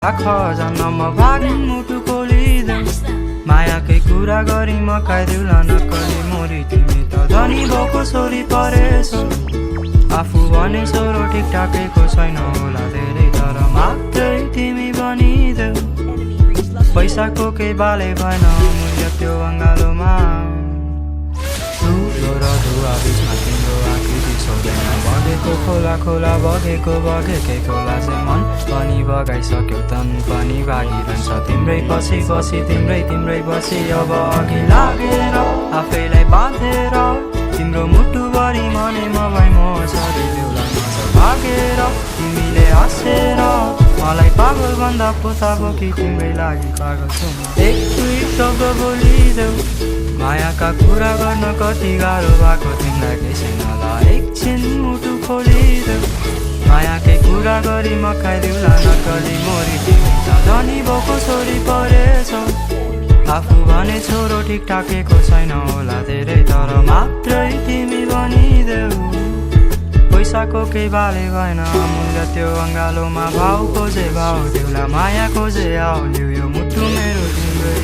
जन्म भागी मुटु खोलिदेऊ मायाकै कुरा गरी मकाइदेऊला नक्कली मोरी तिमी त धनी भएको छोरी परेछौ आफू भने छोरो ठिकठाकैको छैन होला धेरै तर मात्रै तिमी बनिदेऊ पैसाको केही बाले भएन मूल्य त्यो अङ्गालोमा धुलो र धुवा बिचमा तिम्रो आकृति छोड्दैन बगेको खोला खोला बगेकै खोला चाहिँ मन पनि बगाइसक्यो तन पनि भागिरहन्छ तिम्रै पछि पछि तिम्रै पछि अब अघि लागेर आफैलाई बाँधेर तिम्रो मुटुभरि मने मभई म छरिदेऊला भागेर तिमीले हाँसेर मलाई पागल भन्दा पोता बोकी तिम्रै लागि पागल छु एक दुई शब्द बोलिदेऊ मायाका कुरा गर्न कति गाह्रो भएको तिमीलाई केही छैन होला एकछिन मुटु खोलिदेऊ मायाकै कुरा गरी मकाइदेऊला नक्कली मोरी तिमी त धनी भएको छोरी परेछौ आफू भने छोरो ठिकठाकैको छैन होला धेरै तर मात्रै तिमी बनिदेऊ पैसाको केही बाले भएन मूल्य त्यो अङ्गालोमा भाउ खोजे भाउ देऊला माया खोजे आउल्यौ यो मुटु मेरो तिम्रै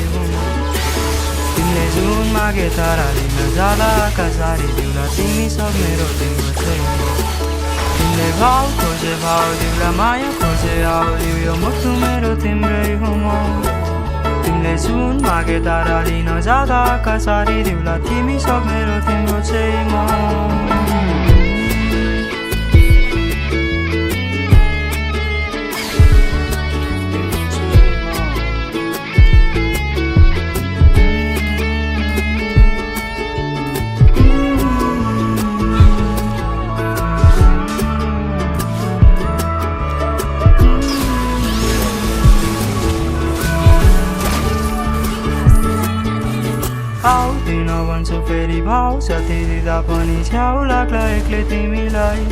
तिमीले जुन मागे तारा दिन जाला आकाशारी देऊला तिमी सब मेरो तिम्रो चाहिँ तिमीले भाउ खोजे भाउ देऊला माया खोजे आउल्यौ यो मुटु मेरो तिम्रै हो तिमीले जुन मागे तारा दिन जाला आकाशारी देऊला तिमी सब मेरो तिम्रो चाहिँ आउँदिन भन्छु फेरि भाउ जति दिँदा पनि छ्याउ लाग्ला एक्लै तिमीलाई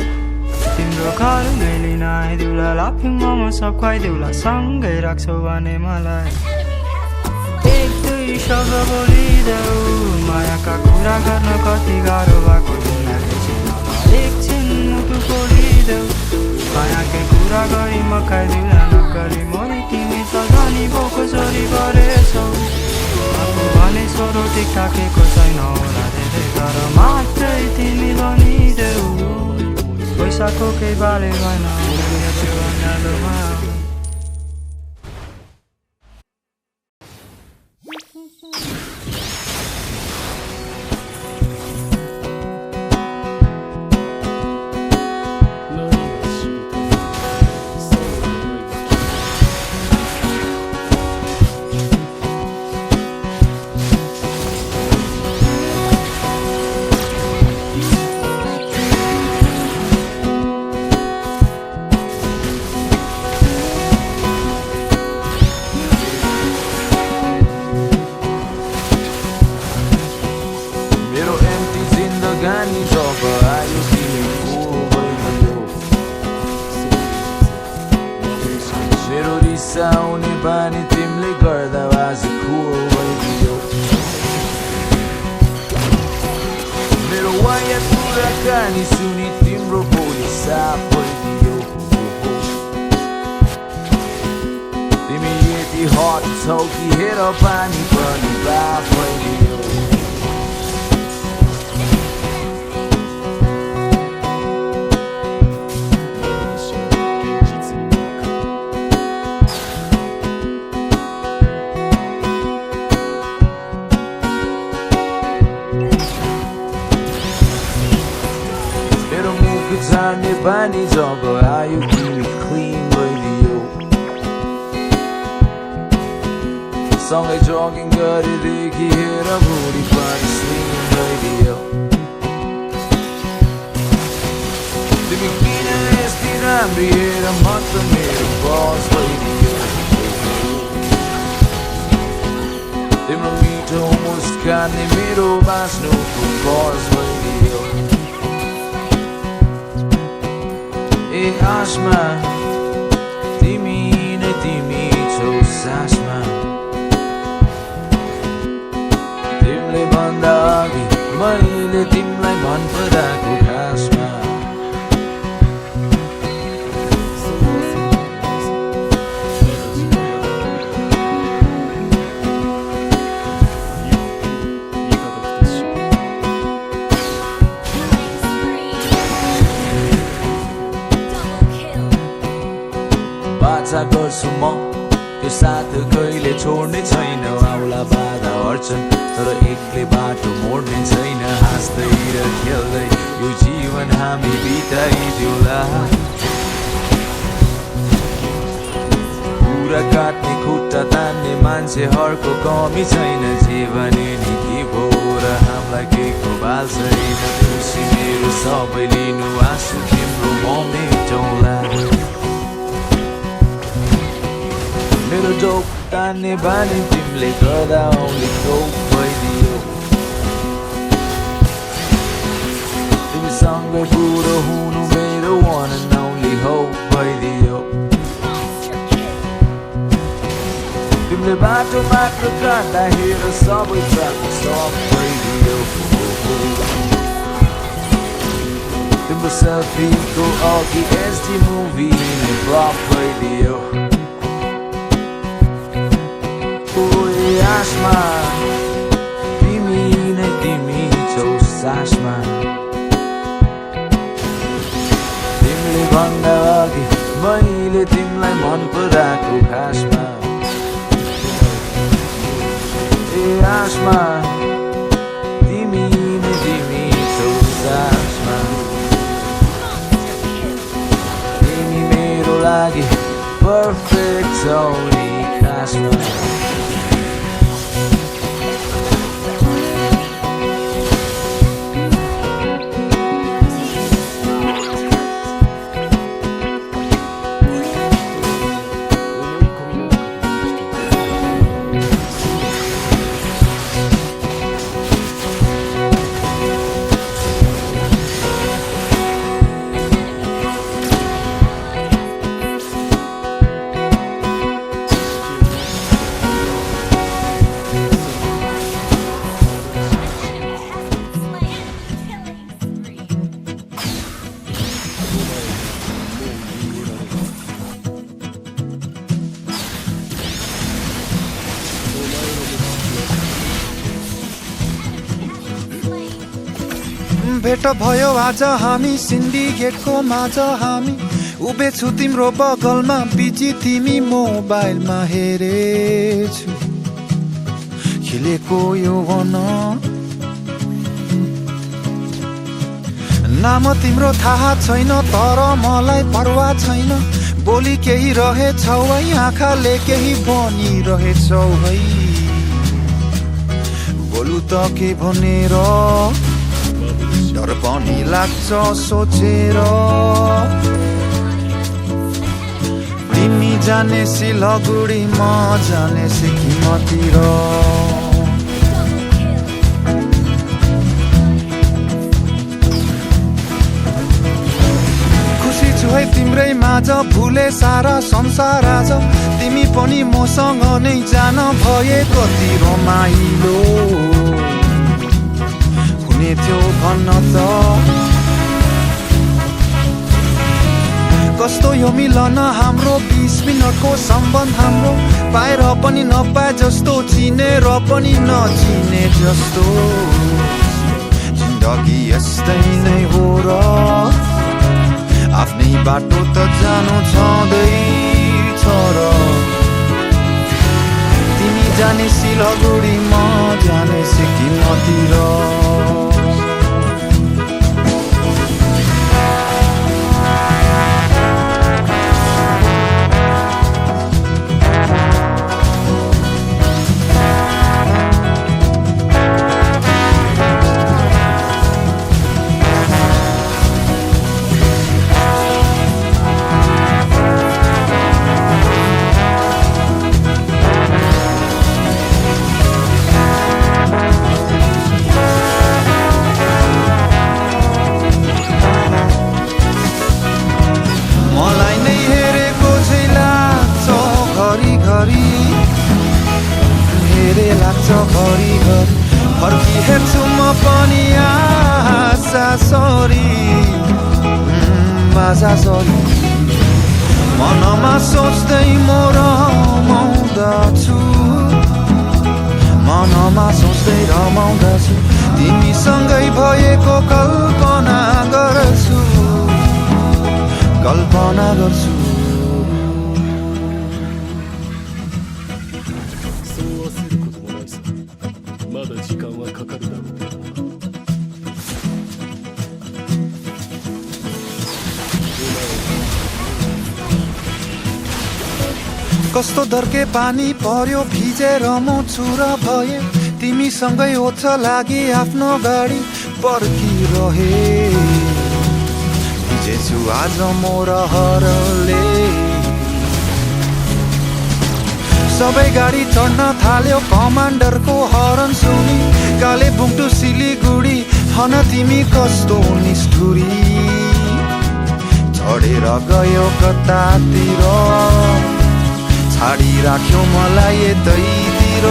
तिम्रो घर लिन आइदेऊला लाफिङ मोमो सब खुवाइदेऊला सँगै राख्छौ भने मलाई एक दुई शब्द बोलिदेऊ मायाका कुरा गर्न कति गाह्रो भएको तिमीलाई एकछिन मुटु खोलिदेऊ मायाकै कुरा गरी मकाइदेऊला नक्कली मोरी तिमी त धनी भएको छोरी परेछौ भने छोरो ठिकठाकैको छैन होला धेरै तर मात्रै तिमी बनिदेऊ पैसाको केही बाले भएन त्यो अङ्गालोमा Gani joga ayo tiempo voy मेरो रिसाउने बानी तिमीले गर्दा आज cool भइदियो मेरो वाया कुराकानी सुनि तिम्रो बोली साफ भइदियो तिमी यति हट छौ कि हेर पानी पनि बाफ भइदियो जाने बानी जब आयो तिमी क्लिन भइदियो सँगै जगिङ गरेदेखि हेर भुँडी पनि स्लिम भइदियो तिमी किन यस्तै राम्री हेर म त मेरो बस भइदियो तिम्रो मिठो मुस्कानले मेरो बाँच्नुको बस भइदियो ए आशमा तिमी नै तिमी छौ सासमा तिमीले भन्दा अघि मैले तिमीलाई मन पराएको खासमा आशा गर्छु म त्यो साथ कहिले छोड्ने छैन आउला बाधा अड्छन् तर एक्लै बाटो मोड्ने छैन हाँस्दै र खेल्दै यो जीवन हामी बिताइदिउला कुरा काट्ने खुट्टा तान्ने मान्छेहरूको कमी छैन जे भने नि के भो र हामीलाई के को बाल छैन खुसी मेरो सबै लिनु आँसु तिम्रो म मेटौँला मेरो जोक तान्ने बानी तिमीले गर्दा औँली चोक भइदियो तिमीसँगै बुढो हुनु मेरो वान एन्ड ओन्ली होप भइदियो तिमीले बाटो मात्र काट्दा हेर सबै ट्राफिक स्टप भइदियो तिम्रो सेल्फीको अघि एचडी मुभी फ्लप भइदियो आशमा तिमी नै तिमी छौ सासमा तिमीले भन्दा अघि मैले तिमीलाई मन पराएको खासमा आशमा तिमी नै तिमी छौ सासमा तिमी मेरो लागि पर्फेक्ट छौ नि खासमा भेट भयो आज हामी सिन्डिकेटको माझ हामी उभिछु तिम्रो बगलमा बिजी तिमी मोबाइलमा हेरेछु खिलेको यो वन नाम तिम्रो थाहा छैन तर मलाई परवाह छैन बोली केही रहेछौ है आँखाले केही भनिरहेछौ है बोलु त के भनेर डर पनि लाग्छ सोचेर तिमी जाने सिलगढी म जाने सिक्किमतिर खुसी छु है तिम्रै माझ भुले सारा संसार आज तिमी पनि मसँग नै जान भए कति रमाइलो थियो भन्न त कस्तो यो मिलन हाम्रो 20 मिनटको सम्बन्ध हाम्रो पाएर पनि नपाए जस्तो चिनेर पनि नचिने जस्तो जिन्दगी यस्तै नै हो र आफ्नै बाटो त जानु छँदैछ र तिमी जाने सिलगढी म जाने सिक्किमतिर घरिघरि फर्की हेर्छु म पनि आशा सरी सरी मनमा सोच्दै म रमाउँदछु मनमा सोच्दै रमाउँदछु तिमीसँगै भएको कल्पना गर्छु かかるだろう。 कस्तो दर्के पानी पर्यो भिजेर म चुरा भए तिमीसँगै ओछ लागि आफ्नो गाडी पर्खिरहे भिजेछु आज म रहरले सबै गाडी चढ्न थाल्यो कमान्डरको हरन सुनि कालेबुङ टु सिलिगुडी हन तिमी कस्तो निष्ठुरी चढेर गयो कतातिर छाडी राख्यो मलाई यतैतिर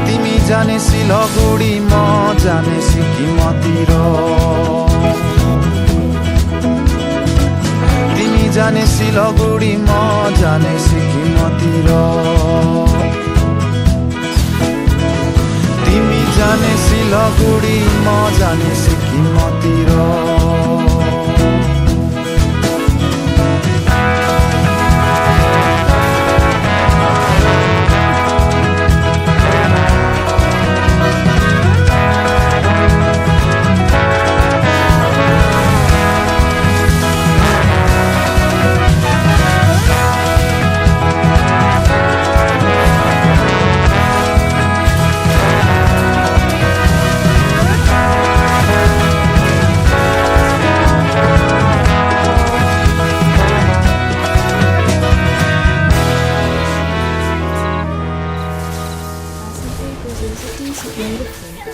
तिमी जाने सिलगुडी म जाने सिक्किमतिर तिमी जाने सिलगुडी म जाने सिक्किमतिर तिमी जाने सिलगुडी म जाने सिक्किमतिर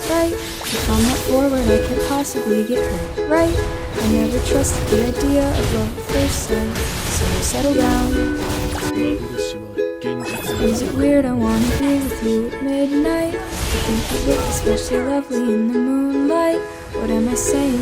Right? If I'm not forward, I can't possibly get hurt. Right? I never trusted the idea of love at first sight, so I settle down. 幻は現実 Is it weird? I wanna be with you at midnight. I think you look especially lovely in the moonlight. What am I saying?